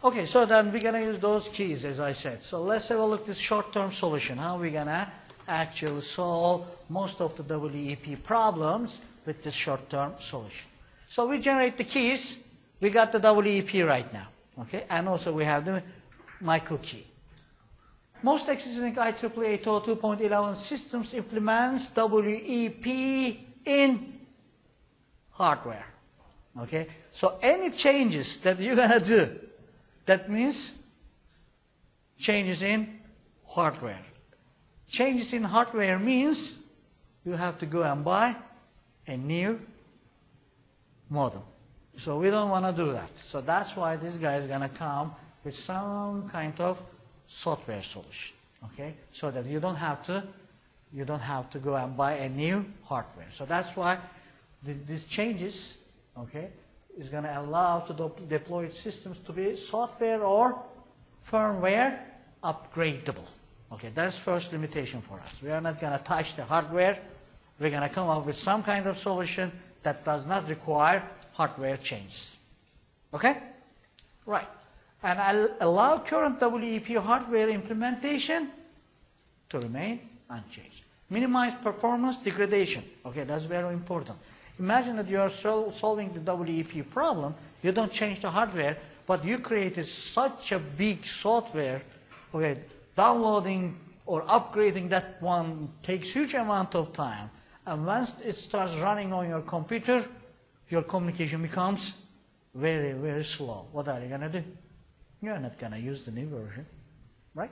Okay, so then we're going to use those keys, as I said. So let's have a look at this short-term solution. How we're going to actually solve most of the WEP problems with this short-term solution. So we generate the keys. We got the WEP right now. Okay, and also we have the Michael key. Most existing IEEE 802.11 systems implements WEP in hardware. Okay, so any changes that you're going to do, that means changes in hardware. Changes in hardware means you have to go and buy a new modem. So we don't want to do that. So that's why this guy is going to come with some kind of software solution. Okay, so that you don't have to go and buy a new hardware. So that's why these changes, okay, is going to allow to deploy systems to be software or firmware upgradable. Okay, that's first limitation for us. We are not going to touch the hardware. We're going to come up with some kind of solution that does not require hardware changes. Okay? Right. And I'll allow current WEP hardware implementation to remain unchanged. Minimize performance degradation. Okay, that's very important. Imagine that you are solving the WEP problem, you don't change the hardware, but you created such a big software, okay, downloading or upgrading that one takes huge amount of time. And once it starts running on your computer, your communication becomes very, very slow. What are you going to do? You're not going to use the new version, right?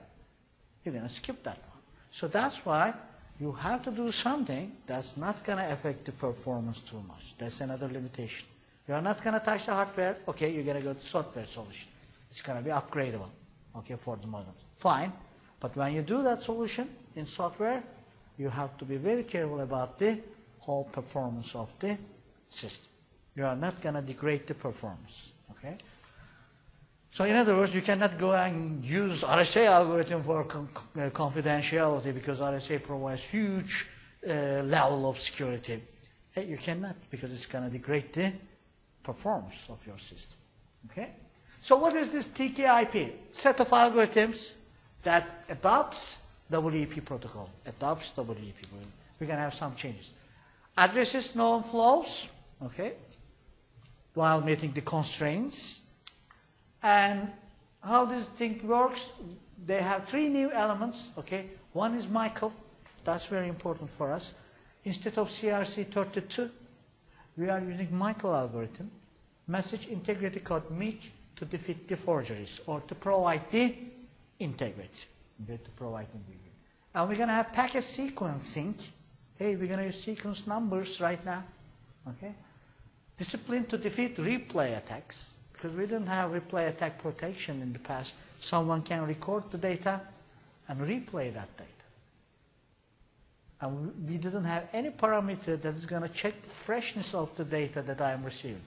You're going to skip that one. So that's why you have to do something that's not going to affect the performance too much. That's another limitation. You're not going to touch the hardware. Okay, you're going to go to software solution. It's going to be upgradable, okay, for the modems. Fine. But when you do that solution in software, you have to be very careful about the whole performance of the system. You are not going to degrade the performance, okay? So in other words, you cannot go and use RSA algorithm for confidentiality because RSA provides huge level of security. You cannot because it's going to degrade the performance of your system. Okay? So what is this TKIP? Set of algorithms that adopts WEP protocol. Adopts WEP. We're going to have some changes. Addresses known flows, okay, while meeting the constraints. And how this thing works, they have three new elements, okay. One is Michael. That's very important for us. Instead of CRC32, we are using Michael algorithm, message integrity code MIC, to defeat the forgeries or to provide the integrity. Okay, to provide integrity. And we're going to have packet sequencing. Hey, we're going to use sequence numbers right now. Okay. Discipline to defeat replay attacks. Because we didn't have replay attack protection in the past. Someone can record the data and replay that data. And we didn't have any parameter that is going to check the freshness of the data that I am receiving.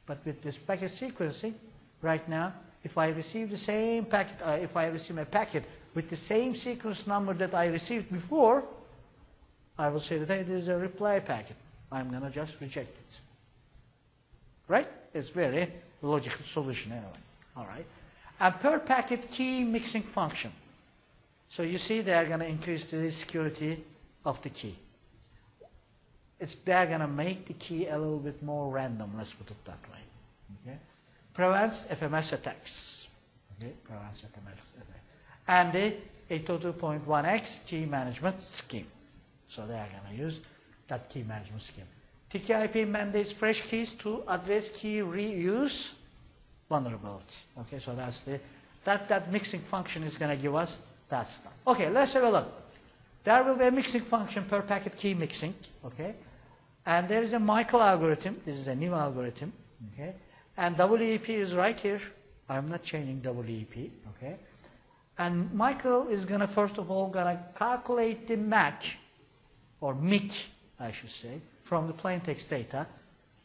But with this packet sequencing, right now, if I receive the same packet, if I receive a packet with the same sequence number that I received before, I will say that, hey, this is a reply packet. I'm going to just reject it. Right? It's very logical solution anyway. All right. And Perpacketkey mixing function. So you see they are going to increase the security of the key. They're going to make the key a little bit more random, let's put it that way. Okay. Prevents FMS attacks. Okay. Prevents FMS attacks. And the 802.1x key management scheme. So they are going to use that key management scheme. TKIP mandates fresh keys to address key reuse vulnerability. Okay, so that's that mixing function is going to give us that stuff. Okay, let's have a look. There will be a mixing function per packet key mixing. Okay, and there is a Michael algorithm. This is a new algorithm. Okay, and WEP is right here. I'm not changing WEP. Okay, and Michael is going to first of all calculate the MAC or MIC, I should say, from the plain text data.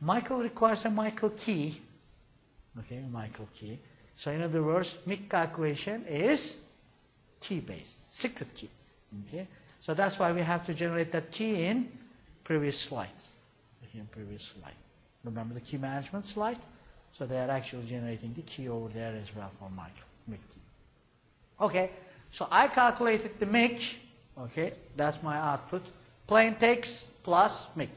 Michael requires a Michael key. Okay, Michael key. So in other words, MIC calculation is key-based, secret key. Okay, so that's why we have to generate that key in previous slides. In previous slide. Remember the key management slide? So they are actually generating the key over there as well for Michael. MIC key. Okay, so I calculated the MIC. Okay, that's my output. Plain text plus MIC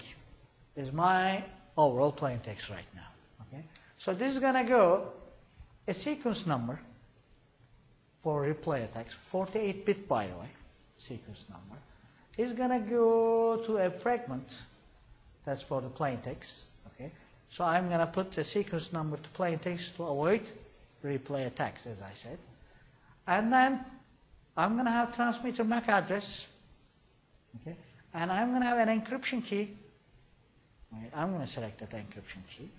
is my overall plain text right now. Okay, so this is going to go a sequence number for replay attacks, 48-bit by the way, sequence number, is going to go to a fragment that's for the plain text. Okay, so I'm going to put a sequence number to plain text to avoid replay attacks, as I said. And then I'm going to have transmitter MAC address. Okay, and I'm going to have an encryption key. Okay, I'm going to select that encryption key.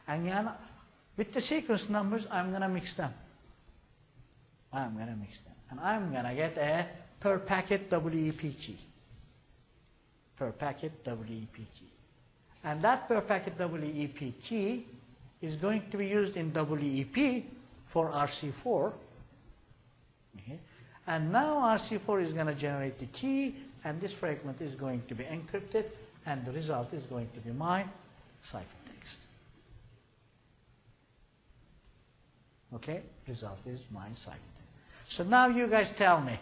And then with the sequence numbers, I'm going to mix them. I'm going to mix them. And I'm going to get a per packet WEP key. Per packet WEP key. And that per packet WEP key is going to be used in WEP for RC4. Okay. And now RC4 is going to generate the key, and this fragment is going to be encrypted, and the result is going to be my ciphertext. Okay, result is my ciphertext. So now you guys tell me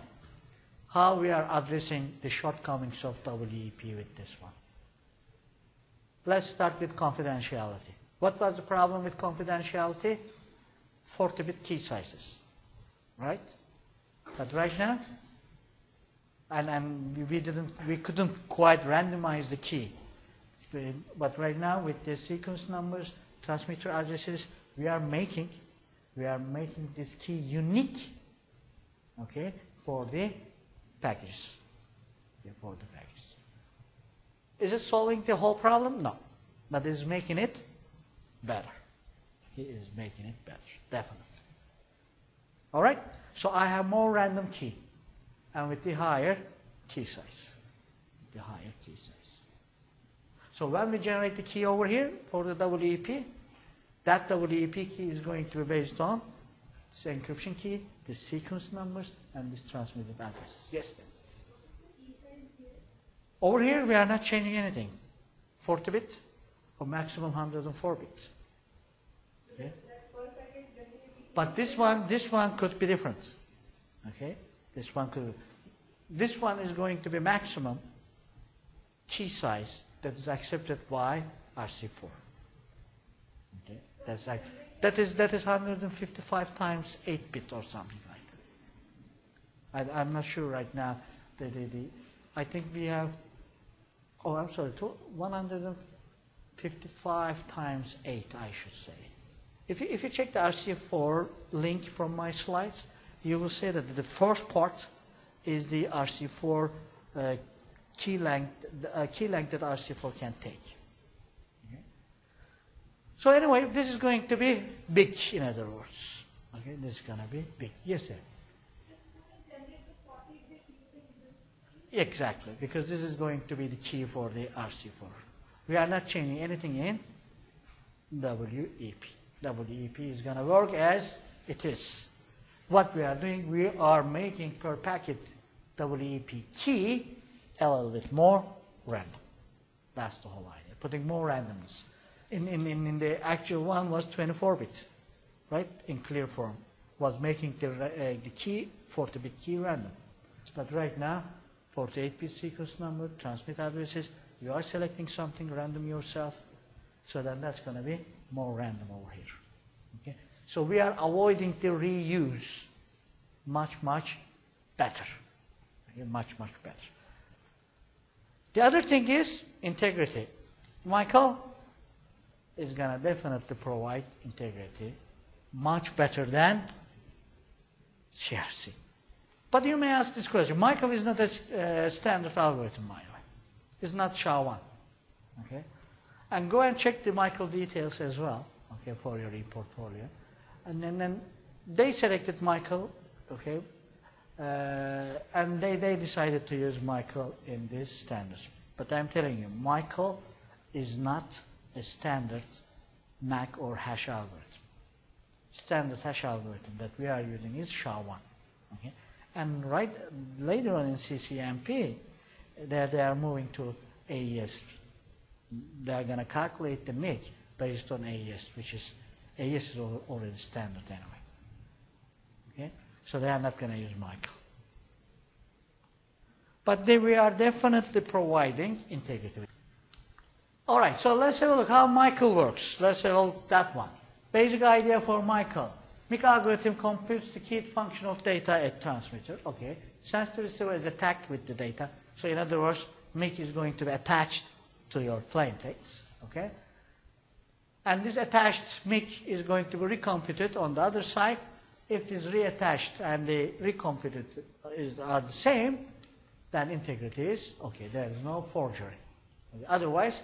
how we are addressing the shortcomings of WEP with this one. Let's start with confidentiality. What was the problem with confidentiality? 40-bit key sizes, right? But right now, and we couldn't quite randomize the key. But right now, with the sequence numbers, transmitter addresses, we are making this key unique, okay, for the packages. Okay, for the packages. Is it solving the whole problem? No, but it is making it better. It is making it better, definitely. All right. So I have more random key, and with the higher key size. The higher key size. So when we generate the key over here for the WEP, that WEP key is going to be based on this encryption key, the sequence numbers, and this transmitted addresses. Yes, then. Over here, we are not changing anything. 40-bit or maximum 104 bits. Okay? But this one could be different. Okay? This one is going to be maximum key size that is accepted by RC4. Okay? That is 155 times 8-bit or something like that. I'm not sure right now. I think we have, oh, I'm sorry, 155 times 8, I should say. If you check the RC4 link from my slides, you will see that the first part is the RC4 key length that RC4 can take. Okay. So anyway, this is going to be big, in other words. Okay, this is going to be big. Yes, sir. Exactly, because this is going to be the key for the RC4. We are not changing anything in WEP. WEP is going to work as it is. What we are doing, we are making per packet WEP key a little bit more random. That's the whole idea. Putting more randomness. In the actual one was 24-bit, right? In clear form, was making the key 40-bit key random. But right now, 48-bit sequence number, transmit addresses, you are selecting something random yourself, so then that's going to be more random over here. Okay? So we are avoiding the reuse much, much better. Okay? Much, much better. The other thing is integrity. Michael is going to definitely provide integrity much better than CRC. But you may ask this question. Michael is not a standard algorithm, by the way. It's not SHA-1. Okay? And go and check the Michael details as well, okay, for your e-portfolio. And then they selected Michael, okay, and they decided to use Michael in this standards. But I'm telling you, Michael is not a standard MAC or hash algorithm. Standard hash algorithm that we are using is SHA-1. Okay? And later on in CCMP, they are moving to AES. They are going to calculate the MIC based on AES, which is AES is already standard anyway. Okay? So they are not going to use Michael. But we are definitely providing integrity. All right, so let's have a look how Michael works. Let's have a look at that one. Basic idea for Michael. MIC algorithm computes the keyed function of data at transmitter. Okay. Sends the receiver is attacked with the data. So in other words, MIC is going to be attached to your plain text. Okay. And this attached MIC is going to be recomputed on the other side. If this reattached and the recomputed are the same, then integrity is okay. There is no forgery. Okay. Otherwise,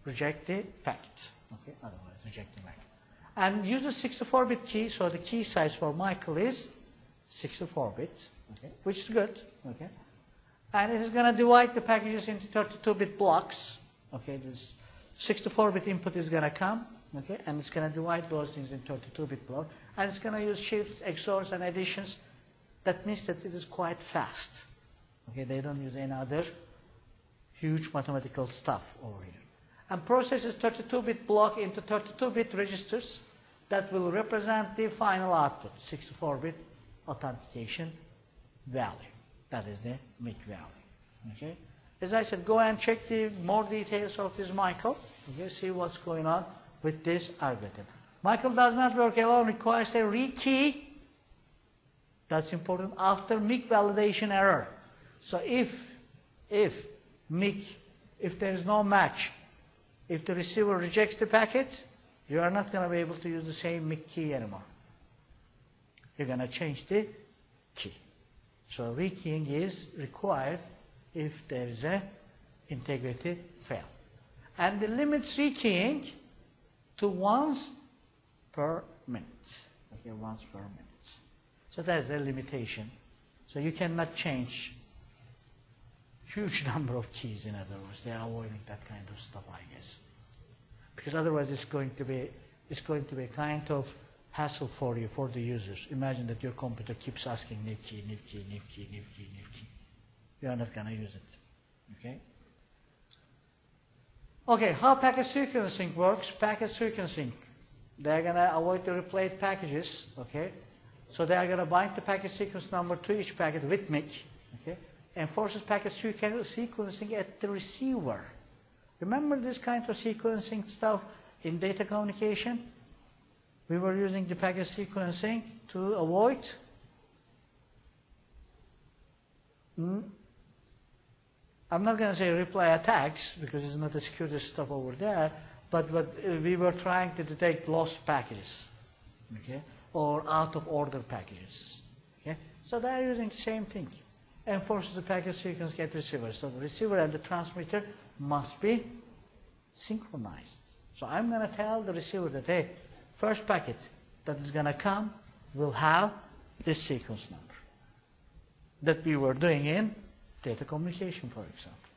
reject the packet. Okay. Otherwise, reject the packet. And uses 64-bit key, so the key size for Michael is 64 bits, okay, which is good. Okay. And it is going to divide the packages into 32-bit blocks. Okay, this 64-bit input is going to come, okay, and it's going to divide those things in 32-bit blocks. And it's going to use shifts, XORs, and additions. That means that it is quite fast. Okay, they don't use any other huge mathematical stuff over here. And processes 32-bit block into 32-bit registers that will represent the final output, 64-bit authentication value. That is the MIC value. Okay. As I said, go and check the more details of this Michael. Okay, see what's going on with this algorithm. Michael does not work alone, requires a rekey. That's important after MIC validation error. So if there is no match, if the receiver rejects the packet, you are not going to be able to use the same MIC key anymore. You're going to change the key. So rekeying is required if there is a integrity fail. And the limits rekeying to once per minute. Okay, once per minute. So that's a limitation. So you cannot change huge number of keys, in other words. They are avoiding that kind of stuff, I guess. Because otherwise it's going to be a kind of hassle for you, for the users. Imagine that your computer keeps asking NIP key, NIP key, NIP key, NIP key, NIP key. You are not going to use it. Okay? Okay, how packet sequencing works? Packet sequencing. They're going to avoid the replayed packages. Okay? So they are going to bind the packet sequence number to each packet with MIC. Okay? Enforces packet sequencing at the receiver. Remember this kind of sequencing stuff in data communication? We were using the packet sequencing to avoid I'm not going to say reply attacks because it's not the security stuff over there, but we were trying to detect lost packages, okay, or out of order packages. Okay? So they are using the same thing. Enforces the packet sequence get receiver. So the receiver and the transmitter must be synchronized. So I'm going to tell the receiver that, hey, first packet that is going to come will have this sequence number that we were doing in data communication, for example.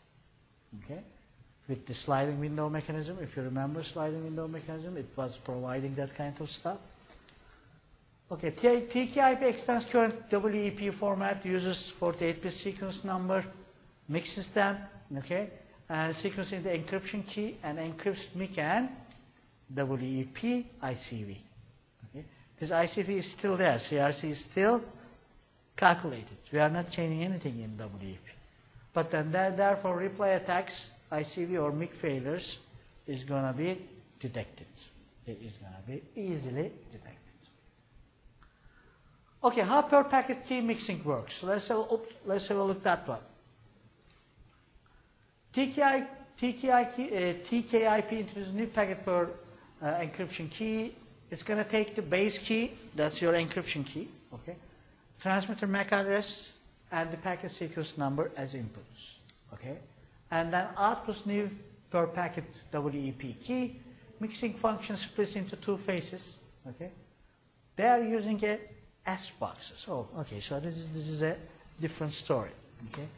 Okay? With the sliding window mechanism, if you remember sliding window mechanism, it was providing that kind of stuff. Okay, TKIP extends current WEP format, uses 48-bit sequence number, mixes them, okay, and sequencing the encryption key and encrypts MIC and WEP ICV. Okay. This ICV is still there, CRC is still calculated. We are not changing anything in WEP. But then therefore replay attacks, ICV or MIC failures is going to be detected. It is going to be easily detected. Okay, how Perpacketkey mixing works. So let's have a look at that one. TKIP introduces new packet per encryption key. It's going to take the base key, that's your encryption key, okay, transmitter MAC address, and the packet sequence number as inputs, okay, and then outputs new per packet WEP key. Mixing function splits into two phases, okay. They are using a S boxes. Oh, okay, so this is a different story, okay.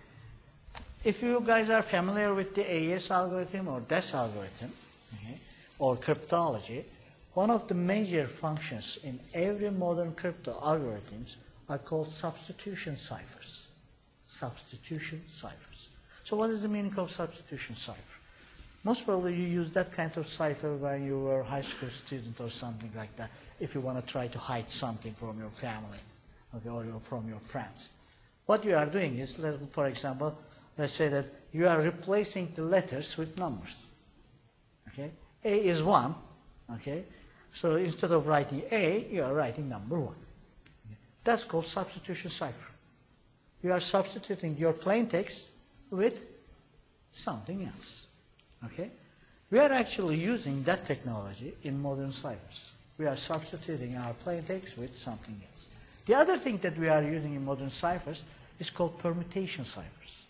If you guys are familiar with the AES algorithm or DES algorithm, okay, or cryptology, one of the major functions in every modern crypto algorithms are called substitution ciphers. Substitution ciphers. So what is the meaning of substitution cipher? Most probably you use that kind of cipher when you were a high school student or something like that, if you want to try to hide something from your family, okay, or from your friends. What you are doing is, for example, let's say that you are replacing the letters with numbers. Okay? A is 1. Okay? So instead of writing A, you are writing number 1. Okay? That's called substitution cipher. You are substituting your plain text with something else. Okay? We are actually using that technology in modern ciphers. We are substituting our plain text with something else. The other thing that we are using in modern ciphers is called permutation ciphers.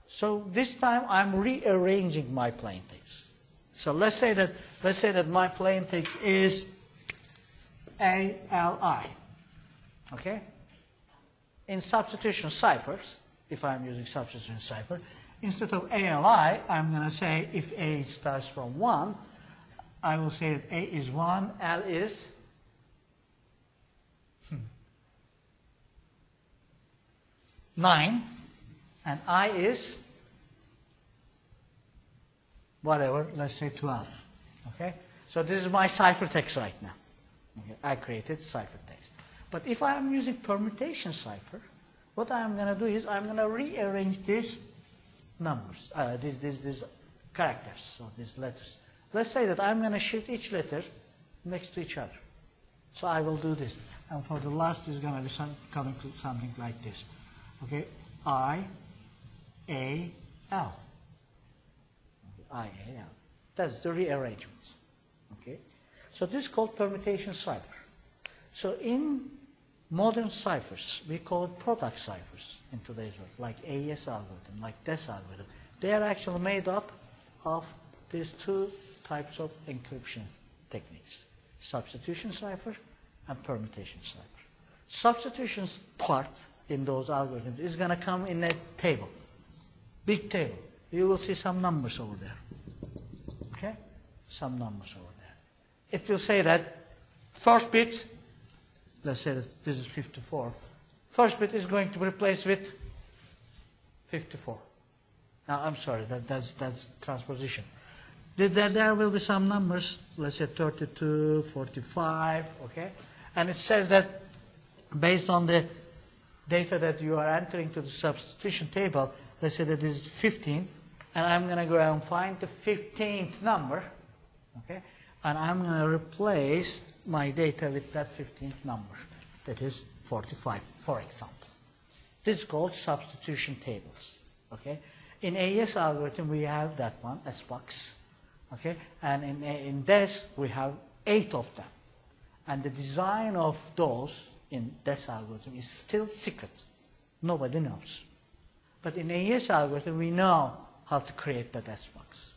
So this time I'm rearranging my plain text. So let's say that my plain text is ALI. Okay? In substitution ciphers, if I'm using substitution cipher, instead of ALI, I'm going to say if A starts from 1, I will say that A is 1, L is 9, and I is whatever, let's say 12. Okay? So this is my ciphertext right now. Okay? I created ciphertext. But if I am using permutation cipher, what I'm going to do is I'm going to rearrange these numbers, these characters, so these letters. Let's say that I'm going to shift each letter next to each other. So I will do this. And for the last is going to be something like this. Okay, I, A, L. I, A, L. That's the rearrangements. Okay, so this is called permutation cipher. So in modern ciphers, we call it product ciphers in today's world, like AES algorithm, like DES algorithm. They are actually made up of these two types of encryption techniques: substitution cipher and permutation cipher. Substitution's part in those algorithms is going to come in a table, big table. You will see some numbers over there. Okay? Some numbers over there. It will say that first bit, let's say that this is 54. First bit is going to be replaced with 54. Now, I'm sorry, that's transposition. There will be some numbers, let's say 32, 45, okay? And it says that based on the data that you are entering to the substitution table, let's say that this is 15, and I'm going to go and find the 15th number, okay? And I'm going to replace my data with that 15th number, that is 45, for example. This is called substitution tables, okay? In AES algorithm, we have that one, SBox, okay? And in DES, we have 8 of them. And the design of those in DES algorithm is still secret. Nobody knows. But in AES algorithm, we know how to create that SBox.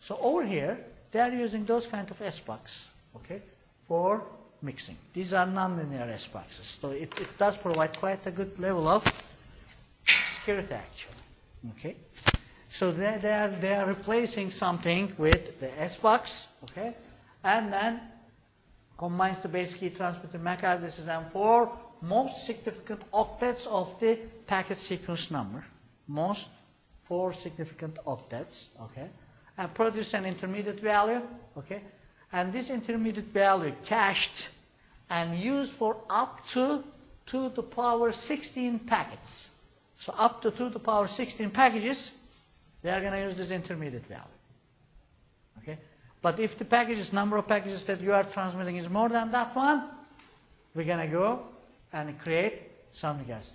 So over here, they are using those kind of SBox, okay, for mixing. These are nonlinear SBoxes. So it does provide quite a good level of security, actually. Okay? So they are replacing something with the SBox, okay, and then combines the base key transmitted MAC addresses and 4 most significant octets of the packet sequence number. Most 4 significant octets, okay, and produce an intermediate value, okay, and this intermediate value cached and used for up to 2 to the power 16 packets. So up to 2 to the power 16 packages, they are going to use this intermediate value. Okay? But if the packages, number of packages that you are transmitting is more than that one, we're going to go and create something else.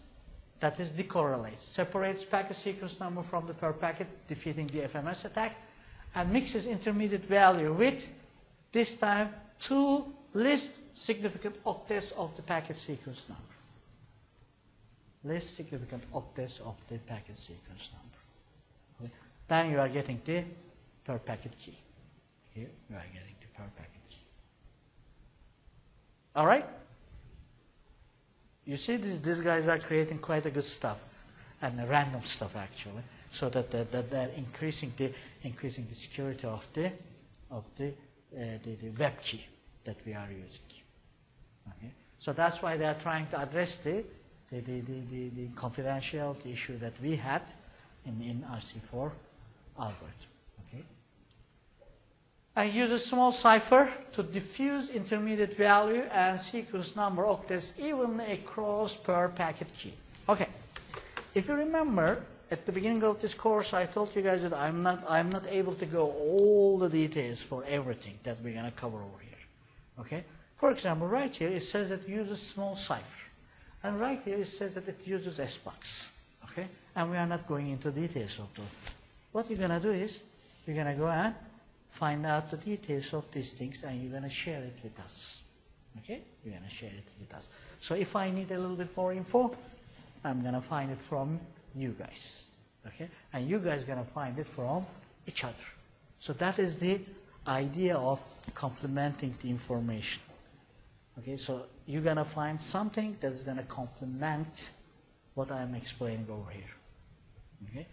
That is de-correlates. Separates packet sequence number from the per packet, defeating the FMS attack, and mixes intermediate value with, this time, 2 least significant octets of the packet sequence number. Least significant octets of the packet sequence number. Okay. Then you are getting the per packet key. Here you are getting the per packet key. All right? You see, these guys are creating quite a good stuff, and random stuff actually, so that they're increasing the security of the web key that we are using. Okay? So that's why they are trying to address the confidentiality issue that we had in RC4 algorithm. Okay? I use a small cipher to diffuse intermediate value and sequence number octets evenly across per packet key. Okay. If you remember, at the beginning of this course, I told you guys that I'm not able to go all the details for everything that we're going to cover over here. Okay. For example, right here it says that it uses small cipher, and right here it says that it uses S-box. Okay. And we are not going into details of those. What you're going to do is you're going to go and find out the details of these things, and you're going to share it with us. Okay? You're going to share it with us. So if I need a little bit more info, I'm going to find it from you guys. Okay? And you guys are going to find it from each other. So that is the idea of complementing the information. Okay? So you're going to find something that is going to complement what I'm explaining over here. Okay?